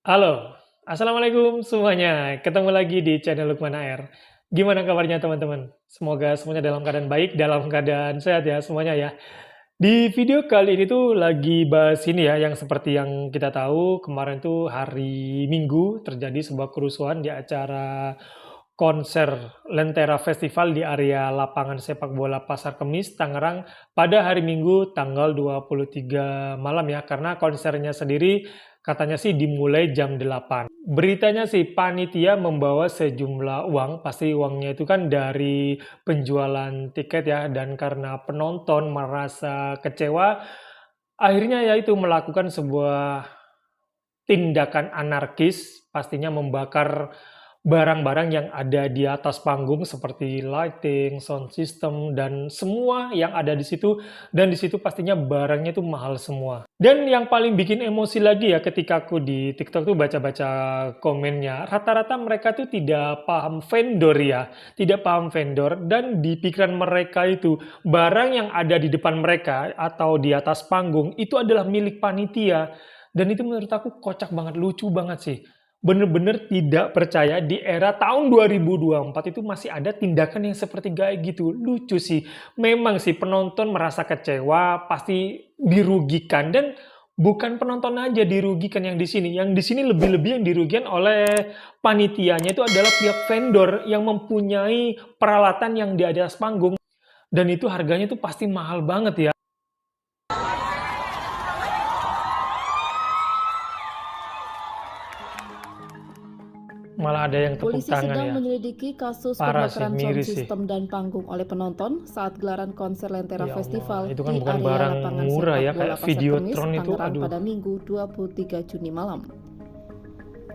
Halo, assalamualaikum semuanya. Ketemu lagi di channel Lukman AR. Gimana kabarnya teman-teman? Semoga semuanya dalam keadaan baik, dalam keadaan sehat ya semuanya ya. Di video kali ini tuh lagi bahas ini ya, yang seperti yang kita tahu kemarin tuh hari Minggu terjadi sebuah kerusuhan di acara konser Lentera Festival di area lapangan sepak bola Pasar Kemis, Tangerang pada hari Minggu tanggal 23 malam ya, karena konsernya sendiri katanya sih dimulai jam 8. Beritanya sih panitia membawa sejumlah uang, pasti uangnya itu kan dari penjualan tiket ya, dan karena penonton merasa kecewa, akhirnya yaitu melakukan sebuah tindakan anarkis, pastinya membakar barang-barang yang ada di atas panggung seperti lighting, sound system, dan semua yang ada di situ, dan di situ pastinya barangnya itu mahal semua. Dan yang paling bikin emosi lagi ya ketika aku di TikTok tuh baca-baca komennya, rata-rata mereka tuh tidak paham vendor ya, tidak paham vendor, dan di pikiran mereka itu barang yang ada di depan mereka atau di atas panggung itu adalah milik panitia. Dan itu menurut aku kocak banget, lucu banget sih. Bener-bener tidak percaya di era tahun 2024 itu masih ada tindakan yang seperti kayak gitu. Lucu sih. Memang sih penonton merasa kecewa, pasti dirugikan, dan bukan penonton aja dirugikan yang di sini. Yang di sini lebih-lebih yang dirugikan oleh panitianya itu adalah pihak vendor yang mempunyai peralatan yang di atas panggung, dan itu harganya tuh pasti mahal banget ya. Malah ada yang tepuk Polisi tangan sedang ya. menyelidiki kasus Parah sih, pembakaran sound miris sih. system dan panggung oleh penonton saat gelaran konser Lentera Ya Allah, Festival itu kan di bukan area barang lapangan murah sepak ya, bola kayak Pasar Kemis, Videotron itu, Tangerang aduh. pada Minggu 23 Juni malam.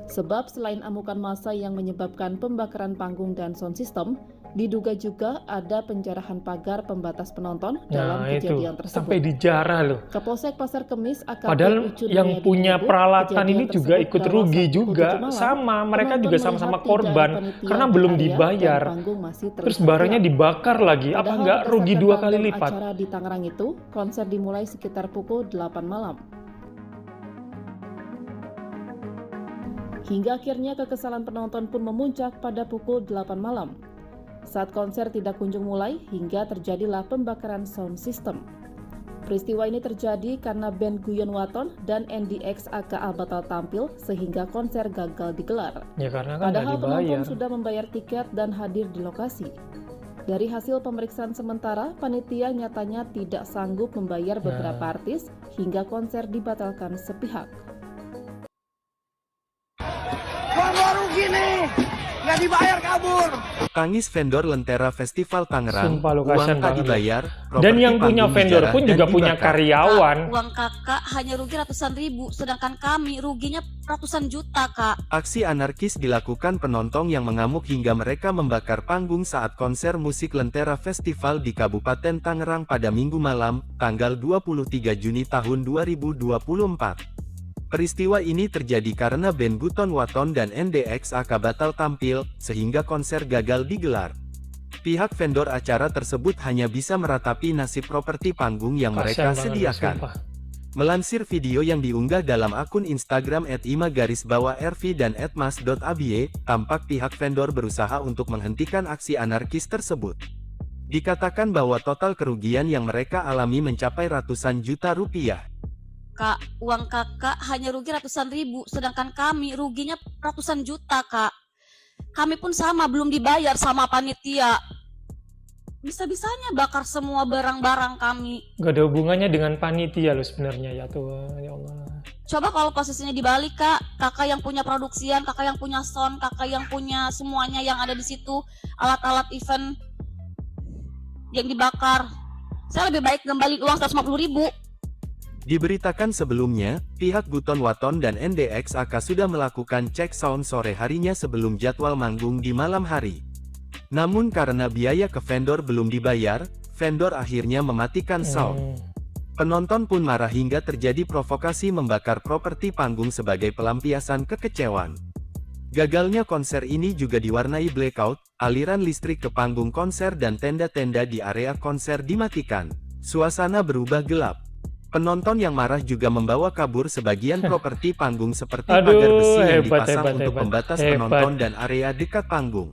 Sebab selain amukan massa yang menyebabkan pembakaran panggung dan sound system, diduga juga ada penjarahan pagar pembatas penonton dalam Nah itu, kejadian sampai tersebut. dijarah loh. Kapolsek Pasar Kemis AKP Padahal Ucun yang Mulyadi punya menyebut peralatan ini kejadian juga tersebut ikut berawal rugi saat pukul 7 juga, malam, sama, mereka penonton juga sama-sama melihat tidak ada korban, panitia karena di belum area dan dibayar. panggung masih Terus terlihat barangnya gelap. dibakar lagi, apa Padahal nggak rugi berdasarkan 2 kali rundown lipat? acara di Tangerang itu, konser dimulai sekitar pukul 8 malam. Hingga akhirnya kekesalan penonton pun memuncak pada pukul 8 malam. Saat konser tidak kunjung mulai, hingga terjadilah pembakaran sound system. Peristiwa ini terjadi karena band Guyon Waton dan NDX AKA batal tampil sehingga konser gagal digelar. Ya karena kan nggak Padahal penonton dibayar. sudah membayar tiket dan hadir di lokasi. Dari hasil pemeriksaan sementara, panitia nyatanya tidak sanggup membayar beberapa artis hingga konser dibatalkan sepihak. Gua rugi nih, nggak dibayar kabur. Tangis vendor Lentera Festival Tangerang, Sumpah lu uang kasihan tak banget ya. dibayar, Dan properti yang punya panggung vendor dijarah pun dan juga punya dibakar. karyawan. Uang kakak hanya rugi ratusan ribu, sedangkan kami ruginya ratusan juta, Kak. Aksi anarkis dilakukan penonton yang mengamuk hingga mereka membakar panggung saat konser musik Lentera Festival di Kabupaten Tangerang pada Minggu malam, tanggal 23 Juni tahun 2024. Peristiwa ini terjadi karena band Guyon Waton dan NDX AK batal tampil, sehingga konser gagal digelar. Pihak vendor acara tersebut hanya bisa meratapi nasib properti panggung yang mereka Kasihan banget, sediakan. sumpah. Melansir video yang diunggah dalam akun Instagram @ima_rv dan @mas.abye, tampak pihak vendor berusaha untuk menghentikan aksi anarkis tersebut. Dikatakan bahwa total kerugian yang mereka alami mencapai ratusan juta rupiah. Kak, uang kakak hanya rugi ratusan ribu, sedangkan kami ruginya ratusan juta, Kak. Kami pun sama, belum dibayar sama panitia. Bisa-bisanya bakar semua barang-barang kami. Gak ada hubungannya dengan panitia loh sebenarnya ya Tuhan, ya Allah. Coba kalau posisinya dibalik, Kak. Kakak yang punya produksian, kakak yang punya sound, kakak yang punya semuanya yang ada di situ, alat-alat event yang dibakar. Saya lebih baik kembali uang 150 ribu. Diberitakan sebelumnya, pihak Guyon Waton dan NDX AK sudah melakukan cek sound sore harinya sebelum jadwal manggung di malam hari. Namun karena biaya ke vendor belum dibayar, vendor akhirnya mematikan sound. Penonton pun marah hingga terjadi provokasi membakar properti panggung sebagai pelampiasan kekecewaan. Gagalnya konser ini juga diwarnai blackout, aliran listrik ke panggung konser dan tenda-tenda di area konser dimatikan. Suasana berubah gelap. Penonton yang marah juga membawa kabur sebagian properti panggung seperti Aduh, pagar besi yang hebat, dipasang hebat, untuk hebat, pembatas hebat. penonton dan area dekat panggung.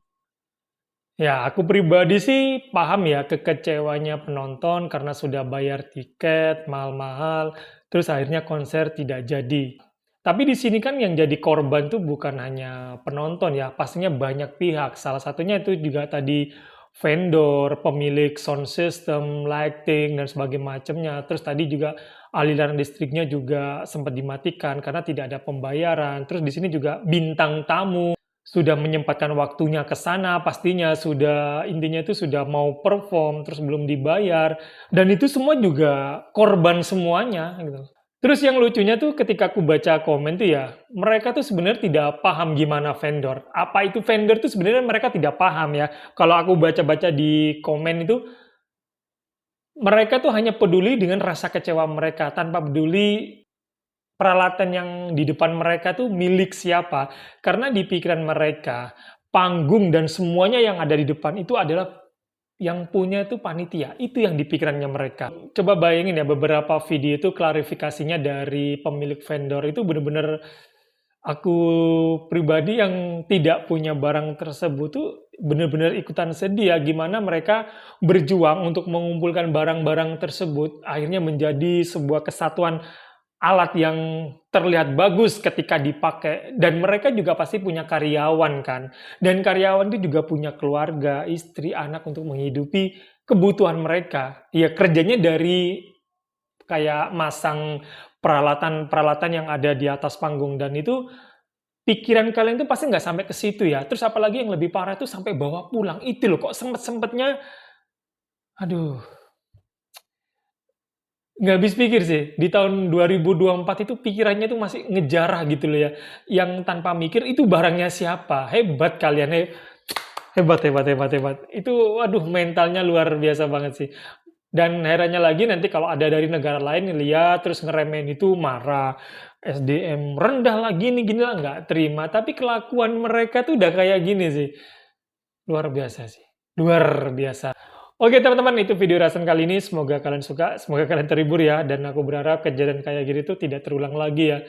Ya, aku pribadi sih paham ya kekecewanya penonton karena sudah bayar tiket mahal-mahal, terus akhirnya konser tidak jadi. Tapi di sini kan yang jadi korban tuh bukan hanya penonton ya, pastinya banyak pihak. Salah satunya itu juga tadi vendor, pemilik sound system, lighting dan sebagainya macamnya. Terus tadi juga aliran listriknya juga sempat dimatikan karena tidak ada pembayaran. Terus di sini juga bintang tamu sudah menyempatkan waktunya ke sana, pastinya sudah intinya itu sudah mau perform, terus belum dibayar, dan itu semua juga korban semuanya, gitu. Terus yang lucunya tuh ketika aku baca komen tuh ya, mereka tuh sebenarnya tidak paham gimana vendor. Apa itu vendor tuh sebenarnya mereka tidak paham ya. Kalau aku baca-baca di komen itu, mereka tuh hanya peduli dengan rasa kecewa mereka, tanpa peduli peralatan yang di depan mereka tuh milik siapa. Karena di pikiran mereka, panggung dan semuanya yang ada di depan itu adalah yang punya itu panitia. Itu yang di pikirannya mereka. Coba bayangin ya, beberapa video itu klarifikasinya dari pemilik vendor itu bener-bener aku pribadi yang tidak punya barang tersebut tuh bener-bener ikutan sedih ya, gimana mereka berjuang untuk mengumpulkan barang-barang tersebut, akhirnya menjadi sebuah kesatuan alat yang terlihat bagus ketika dipakai, dan mereka juga pasti punya karyawan kan, dan karyawan itu juga punya keluarga, istri, anak untuk menghidupi kebutuhan mereka. Ya kerjanya dari kayak masang peralatan-peralatan yang ada di atas panggung, dan itu pikiran kalian tuh pasti nggak sampai ke situ ya. Terus apalagi yang lebih parah tuh sampai bawa pulang. Itu loh, kok sempet-sempetnya, aduh, nggak habis pikir sih, di tahun 2024 itu pikirannya tuh masih ngejarah gitu loh ya, yang tanpa mikir itu barangnya siapa, hebat kalian, hebat, hebat, hebat, hebat. Itu waduh mentalnya luar biasa banget sih. Dan herannya lagi nanti kalau ada dari negara lain lihat terus ngeremehin itu marah, SDM rendah lah, gini lah, nggak terima. Tapi kelakuan mereka tuh udah kayak gini sih, luar biasa sih, luar biasa. Oke teman-teman, itu video ulasan kali ini. Semoga kalian suka, semoga kalian terhibur ya. Dan aku berharap kejadian kayak gini tuh tidak terulang lagi ya.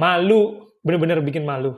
Malu, bener-bener bikin malu.